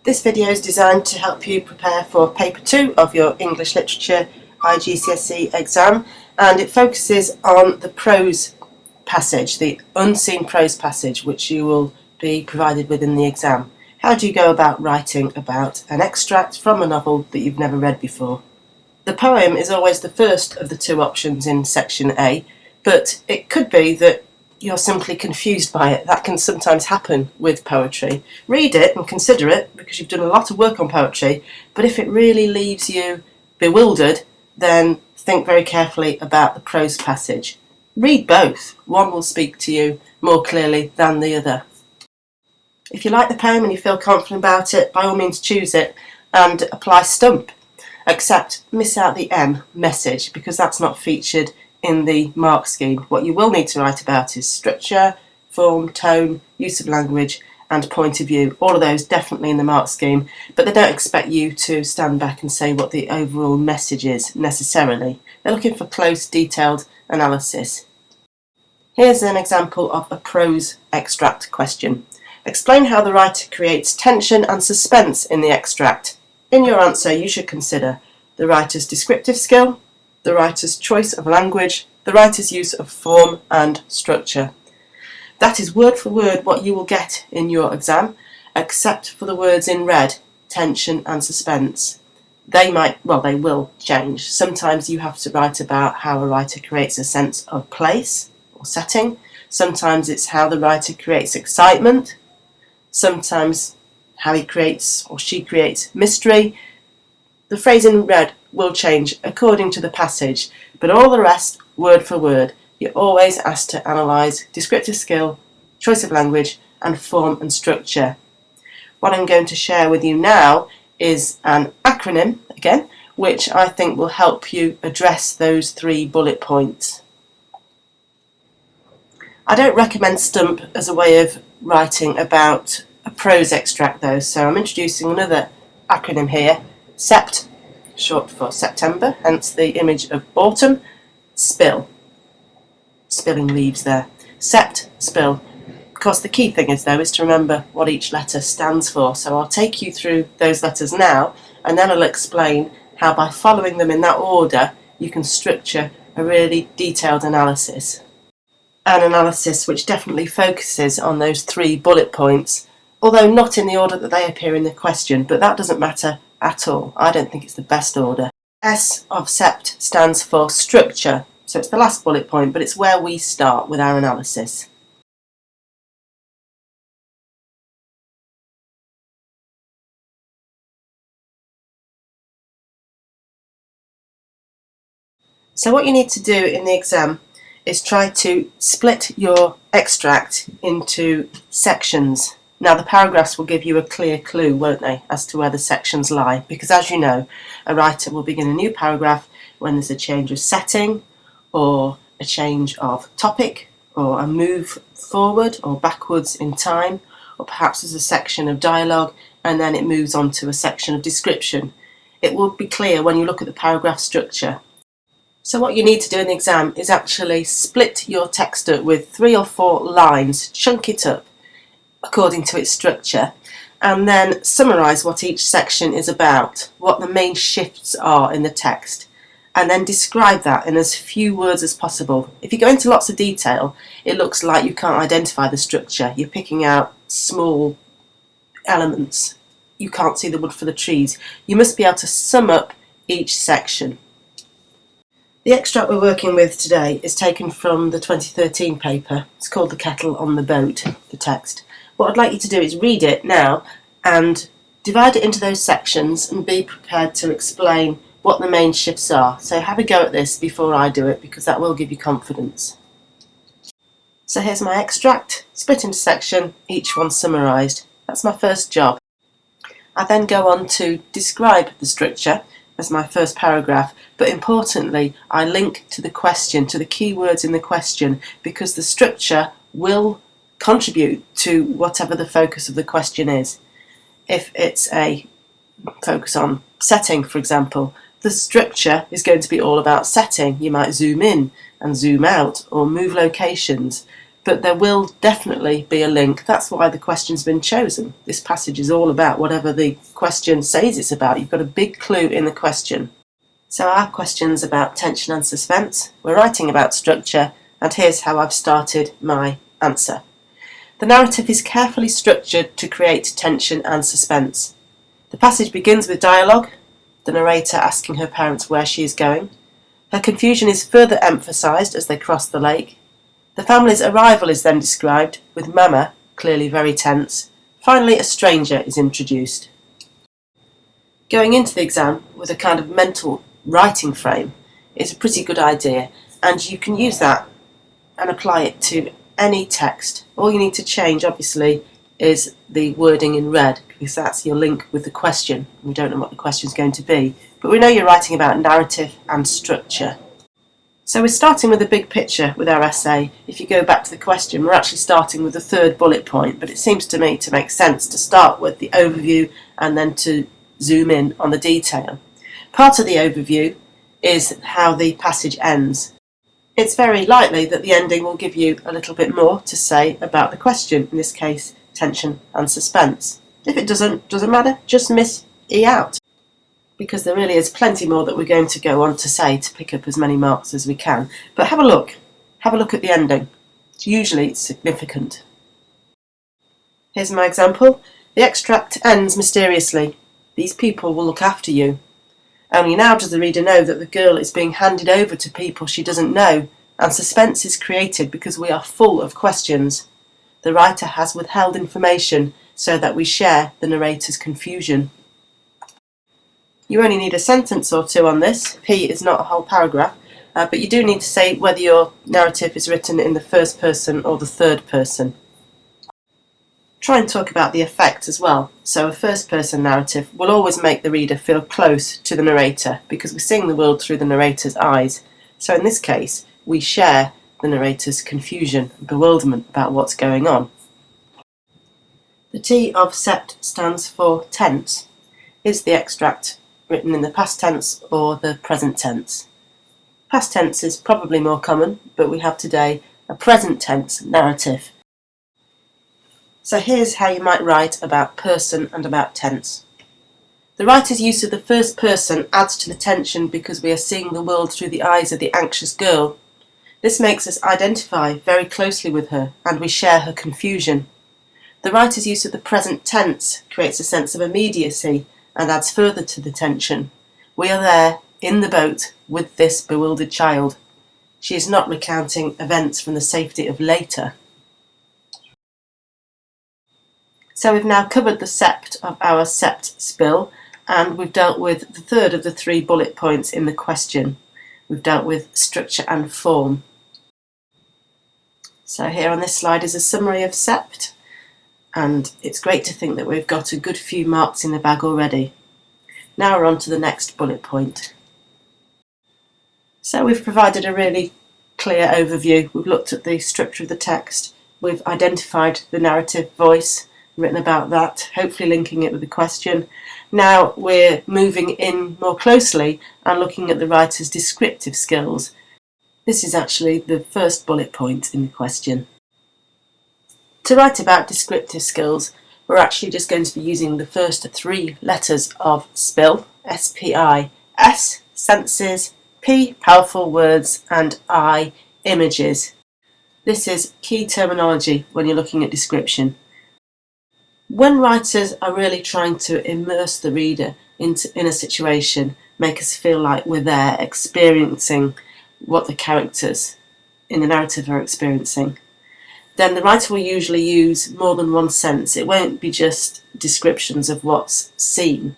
This video is designed to help you prepare for paper 2 of your English Literature iGCSE exam, and it focuses on the prose passage, the unseen prose passage, which you will be provided with in the exam. How do you go about writing about an extract from a novel that you've never read before? The poem is always the first of the two options in section A, but it could be that you're simply confused by it. That can sometimes happen with poetry. Read it and consider it because you've done a lot of work on poetry, but if it really leaves you bewildered, then think very carefully about the prose passage. Read both. One will speak to you more clearly than the other. If you like the poem and you feel confident about it, by all means choose it and apply stump. Except miss out the M, message, because that's not featured in the mark scheme. What you will need to write about is structure, form, tone, use of language and point of view. All of those definitely in the mark scheme, but they don't expect you to stand back and say what the overall message is necessarily. They're looking for close, detailed analysis. Here's an example of a prose extract question. Explain how the writer creates tension and suspense in the extract. In your answer, you should consider the writer's descriptive skill, the writer's choice of language, the writer's use of form and structure. That is word for word what you will get in your exam, except for the words in red, tension and suspense. They will change. Sometimes you have to write about how a writer creates a sense of place or setting. Sometimes it's how the writer creates excitement. Sometimes how he creates or she creates mystery. The phrase in red will change according to the passage, but all the rest, word for word. You're always asked to analyse descriptive skill, choice of language and form and structure. What I'm going to share with you now is an acronym, again, which I think will help you address those 3 bullet points. I don't recommend stump as a way of writing about a prose extract though, so I'm introducing another acronym here, sept, short for September, hence the image of autumn, spill, spilling leaves there, sept, spill. Of course the key thing is to remember what each letter stands for, so I'll take you through those letters now and then I'll explain how by following them in that order you can structure a really detailed analysis. An analysis which definitely focuses on those 3 bullet points, although not in the order that they appear in the question, but that doesn't matter at all. I don't think it's the best order. S of sept stands for structure, so it's the last bullet point, but it's where we start with our analysis. So what you need to do in the exam is try to split your extract into sections. Now the paragraphs will give you a clear clue, won't they, as to where the sections lie, because as you know, a writer will begin a new paragraph when there's a change of setting or a change of topic or a move forward or backwards in time, or perhaps there's a section of dialogue and then it moves on to a section of description. It will be clear when you look at the paragraph structure. So what you need to do in the exam is actually split your text up with 3 or 4 lines, chunk it up according to its structure, and then summarise what each section is about, what the main shifts are in the text, and then describe that in as few words as possible. If you go into lots of detail, it looks like you can't identify the structure. You're picking out small elements. You can't see the wood for the trees. You must be able to sum up each section. The extract we're working with today is taken from the 2013 paper. It's called The Kettle on the Boat, the text. What I'd like you to do is read it now and divide it into those sections and be prepared to explain what the main shifts are. So have a go at this before I do it, because that will give you confidence. So here's my extract, split into section, each one summarised. That's my first job. I then go on to describe the structure as my first paragraph, but importantly I link to the question, to the key words in the question, because the structure will contribute to whatever the focus of the question is. If it's a focus on setting, for example, the structure is going to be all about setting. You might zoom in and zoom out or move locations. but there will definitely be a link. That's why the question's been chosen. This passage is all about whatever the question says it's about. You've got a big clue in the question. So our question's about tension and suspense. We're writing about structure, and here's how I've started my answer. The narrative is carefully structured to create tension and suspense. The passage begins with dialogue, the narrator asking her parents where she is going. Her confusion is further emphasised as they cross the lake. The family's arrival is then described, with Mama clearly very tense. Finally, a stranger is introduced. Going into the exam with a kind of mental writing frame is a pretty good idea, and you can use that and apply it to any text. All you need to change, obviously, is the wording in red, because that's your link with the question. We don't know what the question is going to be, but we know you're writing about narrative and structure. So we're starting with a big picture with our essay. If you go back to the question, we're actually starting with the third bullet point, but it seems to me to make sense to start with the overview and then to zoom in on the detail. Part of the overview is how the passage ends. It's very likely that the ending will give you a little bit more to say about the question, in this case, tension and suspense. If it doesn't matter, just miss E out, because there really is plenty more that we're going to go on to say to pick up as many marks as we can. But have a look at the ending. Usually it's significant. Here's my example. The extract ends mysteriously. These people will look after you. Only now does the reader know that the girl is being handed over to people she doesn't know, and suspense is created because we are full of questions. The writer has withheld information so that we share the narrator's confusion. You only need a sentence or two on this. P is not a whole paragraph, but you do need to say whether your narrative is written in the first person or the third person. Try and talk about the effect as well. So a first person narrative will always make the reader feel close to the narrator, because we're seeing the world through the narrator's eyes. So in this case, we share the narrator's confusion and bewilderment about what's going on. The T of sept stands for tense. Is the extract written in the past tense or the present tense? Past tense is probably more common, but we have today a present tense narrative. So here's how you might write about person and about tense. The writer's use of the first person adds to the tension because we are seeing the world through the eyes of the anxious girl. This makes us identify very closely with her, and we share her confusion. The writer's use of the present tense creates a sense of immediacy and adds further to the tension. We are there, in the boat, with this bewildered child. She is not recounting events from the safety of later. So we've now covered the sept of our sept spill, and we've dealt with the third of the 3 bullet points in the question. We've dealt with structure and form. So here on this slide is a summary of sept, and it's great to think that we've got a good few marks in the bag already. Now we're on to the next bullet point. So we've provided a really clear overview. We've looked at the structure of the text, we've identified the narrative voice, written about that, hopefully linking it with the question. Now we're moving in more closely and looking at the writer's descriptive skills. This is actually the first bullet point in the question. To write about descriptive skills, we're actually just going to be using the first 3 letters of SPIL, S-P-I, S, senses, P, powerful words, and I, images. This is key terminology when you're looking at description. When writers are really trying to immerse the reader in a situation, make us feel like we're there, experiencing what the characters in the narrative are experiencing, then the writer will usually use more than one sense. It won't be just descriptions of what's seen.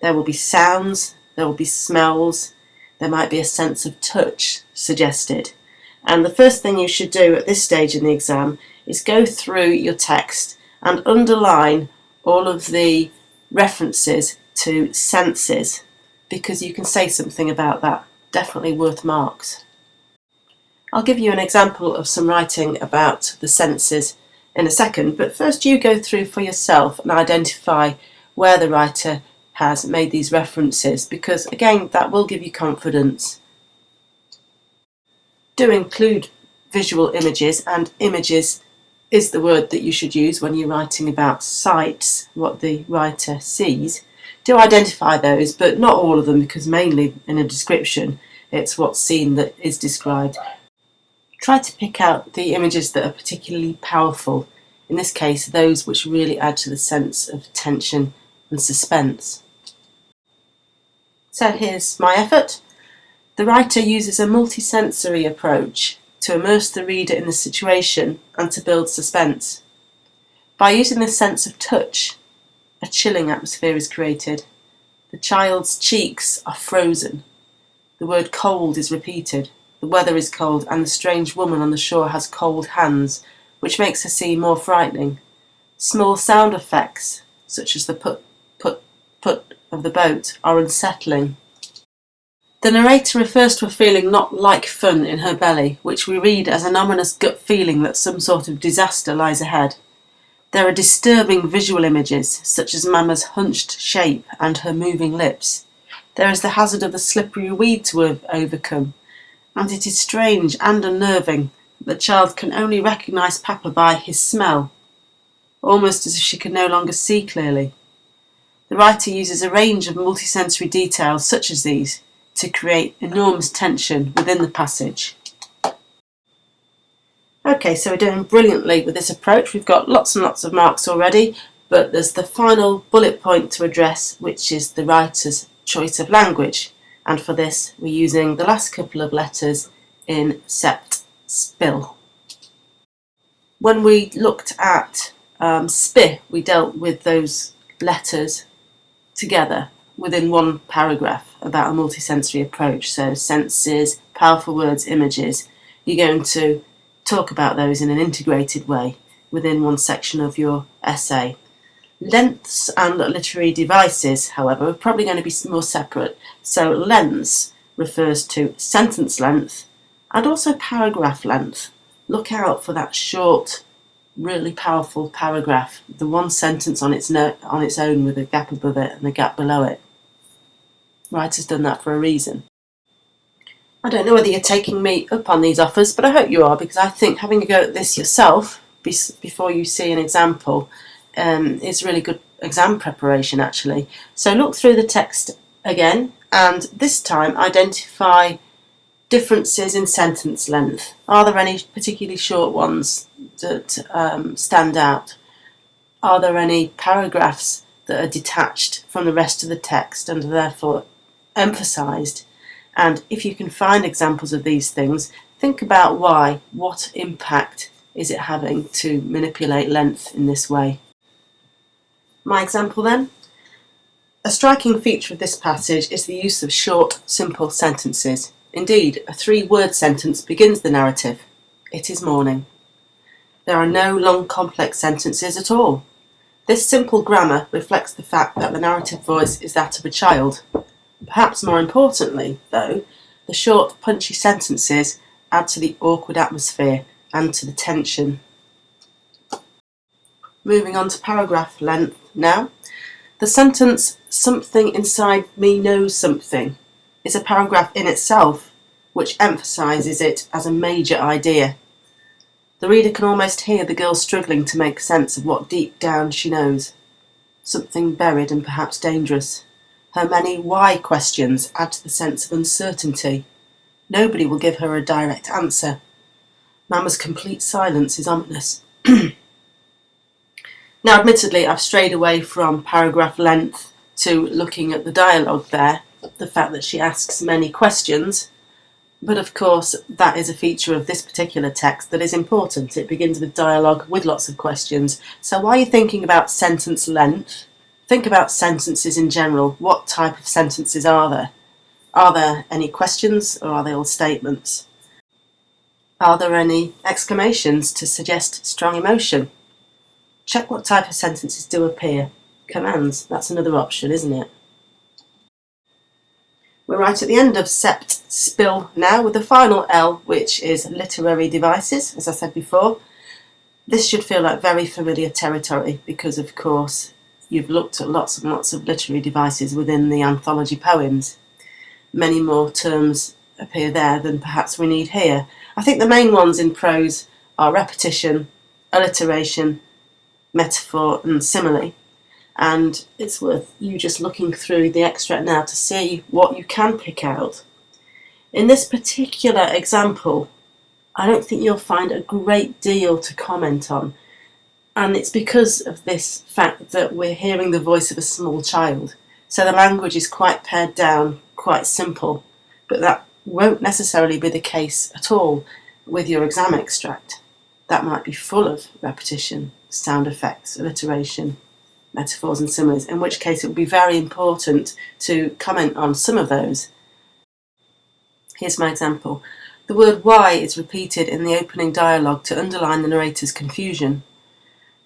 There will be sounds, there will be smells, there might be a sense of touch suggested. And the first thing you should do at this stage in the exam is go through your text and underline all of the references to senses, because you can say something about that. Definitely worth marks. I'll give you an example of some writing about the senses in a second, but first you go through for yourself and identify where the writer has made these references, because again that will give you confidence. Do include visual images, and images is the word that you should use when you're writing about sights, what the writer sees. Do identify those, but not all of them, because mainly in a description it's what's seen that is described. Try to pick out the images that are particularly powerful, in this case those which really add to the sense of tension and suspense. So here's my effort. The writer uses a multisensory approach to immerse the reader in the situation and to build suspense. By using the sense of touch, a chilling atmosphere is created. The child's cheeks are frozen. The word cold is repeated. The weather is cold, and the strange woman on the shore has cold hands, which makes her seem more frightening. Small sound effects, such as the put, put, put of the boat, are unsettling. The narrator refers to a feeling not like fun in her belly, which we read as an ominous gut feeling that some sort of disaster lies ahead. There are disturbing visual images, such as Mama's hunched shape and her moving lips. There is the hazard of the slippery weed to overcome, and it is strange and unnerving that the child can only recognise Papa by his smell, almost as if she can no longer see clearly. The writer uses a range of multisensory details such as these to create enormous tension within the passage. Okay, so we're doing brilliantly with this approach. We've got lots and lots of marks already, but there's the final bullet point to address, which is the writer's choice of language. And for this, we're using the last couple of letters in sept, spill. When we looked at spi, we dealt with those letters together within one paragraph about a multisensory approach. So senses, powerful words, images. You're going to talk about those in an integrated way within one section of your essay. Lengths and literary devices, however, are probably going to be more separate. So lengths refers to sentence length and also paragraph length. Look out for that short, really powerful paragraph, the one sentence on its own with a gap above it and a gap below it. Writer's done that for a reason. I don't know whether you're taking me up on these offers, but I hope you are, because I think having a go at this yourself before you see an example is really good exam preparation actually. So look through the text again, and this time identify differences in sentence length. Are there any particularly short ones that stand out? Are there any paragraphs that are detached from the rest of the text and are therefore emphasised? And if you can find examples of these things, think about why. What impact is it having to manipulate length in this way? My example then. A striking feature of this passage is the use of short, simple sentences. Indeed, a 3-word sentence begins the narrative. It is morning. There are no long, complex sentences at all. This simple grammar reflects the fact that the narrative voice is that of a child. Perhaps more importantly, though, the short, punchy sentences add to the awkward atmosphere and to the tension. Moving on to paragraph length now. The sentence, "Something inside me knows something," is a paragraph in itself, which emphasises it as a major idea. The reader can almost hear the girl struggling to make sense of what deep down she knows. Something buried and perhaps dangerous. Her many why questions add to the sense of uncertainty. Nobody will give her a direct answer. Mama's complete silence is ominous. Now, admittedly, I've strayed away from paragraph length to looking at the dialogue there, the fact that she asks many questions. But of course, that is a feature of this particular text that is important. It begins with dialogue with lots of questions. So while you're thinking about sentence length, think about sentences in general. What type of sentences are there? Are there any questions, or are they all statements? Are there any exclamations to suggest strong emotion? Check what type of sentences do appear. Commands, that's another option, isn't it? We're right at the end of sept, spill now, with the final L, which is literary devices, as I said before. This should feel like very familiar territory because, of course, you've looked at lots and lots of literary devices within the anthology poems. Many more terms appear there than perhaps we need here. I think the main ones in prose are repetition, alliteration, metaphor and simile, and it's worth you just looking through the extract now to see what you can pick out. In this particular example, I don't think you'll find a great deal to comment on, and it's because of this fact that we're hearing the voice of a small child. So the language is quite pared down, quite simple, but that won't necessarily be the case at all with your exam extract. That might be full of repetition, sound effects, alliteration, metaphors and similes, in which case it would be very important to comment on some of those. Here's my example. The word why is repeated in the opening dialogue to underline the narrator's confusion.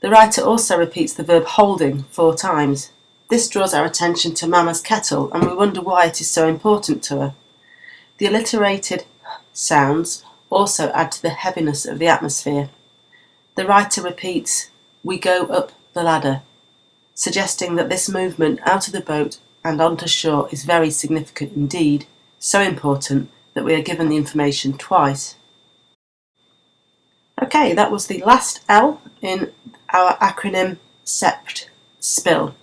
The writer also repeats the verb holding 4 times. This draws our attention to Mama's kettle, and we wonder why it is so important to her. The alliterated sounds also add to the heaviness of the atmosphere. The writer repeats, "We go up the ladder," suggesting that this movement out of the boat and onto shore is very significant indeed, so important that we are given the information twice. Okay, that was the last L in our acronym sept, spill.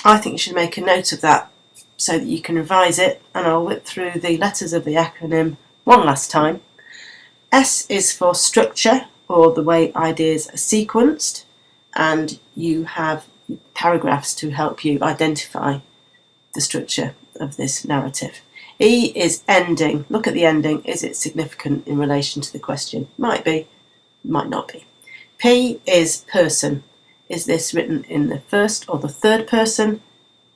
I think you should make a note of that so that you can revise it, and I'll whip through the letters of the acronym one last time. S is for structure, or the way ideas are sequenced, and you have paragraphs to help you identify the structure of this narrative. E is ending. Look at the ending. Is it significant in relation to the question? Might be, might not be. P is person. Is this written in the first or the third person?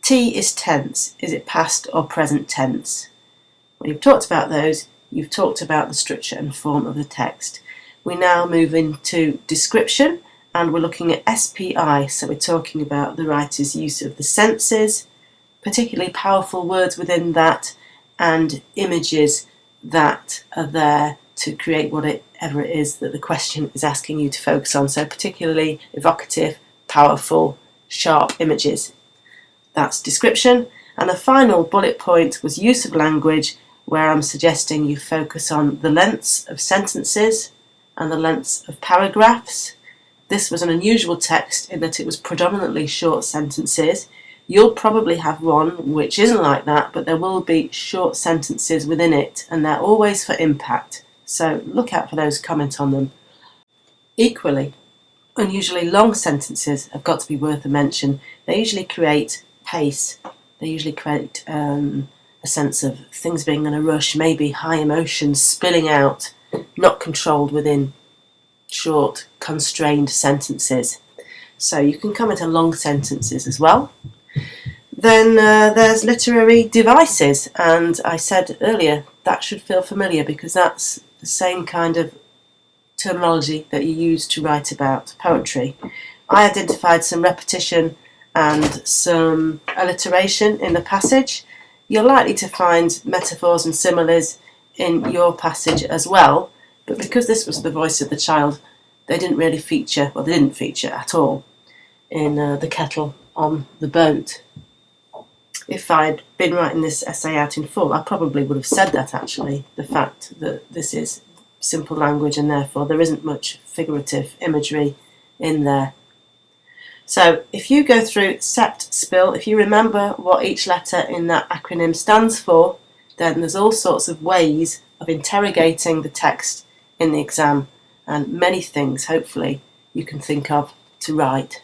T is tense. Is it past or present tense? When you've talked about those, you've talked about the structure and form of the text. We now move into description, and we're looking at SPI, so we're talking about the writer's use of the senses, particularly powerful words within that, and images that are there to create whatever it is that the question is asking you to focus on. So particularly evocative, powerful, sharp images. That's description. And the final bullet point was use of language, where I'm suggesting you focus on the lengths of sentences and the lengths of paragraphs. This was an unusual text in that it was predominantly short sentences. You'll probably have one which isn't like that, but there will be short sentences within it, and they're always for impact. So look out for those, comment on them. Equally, unusually long sentences have got to be worth a mention. They usually create pace. They usually create a sense of things being in a rush, maybe high emotions spilling out, not controlled within short, constrained sentences. So you can comment on long sentences as well. Then there's literary devices, and I said earlier that should feel familiar because that's the same kind of terminology that you use to write about poetry. I identified some repetition and some alliteration in the passage. You're likely to find metaphors and similes in your passage as well, but because this was the voice of the child, they didn't really feature, well, they didn't feature at all in the kettle on the boat. If I'd been writing this essay out in full, I probably would have said that actually, the fact that this is simple language and therefore there isn't much figurative imagery in there. So if you go through sept, spill, if you remember what each letter in that acronym stands for, then there's all sorts of ways of interrogating the text in the exam, and many things, hopefully, you can think of to write.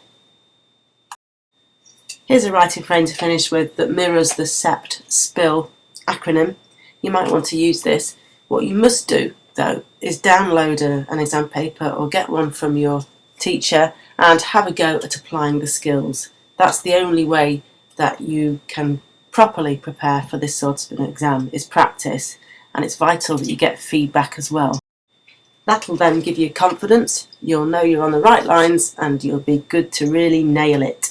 Here's a writing frame to finish with that mirrors the sept, spill acronym. You might want to use this. What you must do, though, is download an exam paper or get one from your teacher and have a go at applying the skills. That's the only way that you can properly prepare for this sort of an exam, is practice, and it's vital that you get feedback as well. That'll then give you confidence, you'll know you're on the right lines, and you'll be good to really nail it.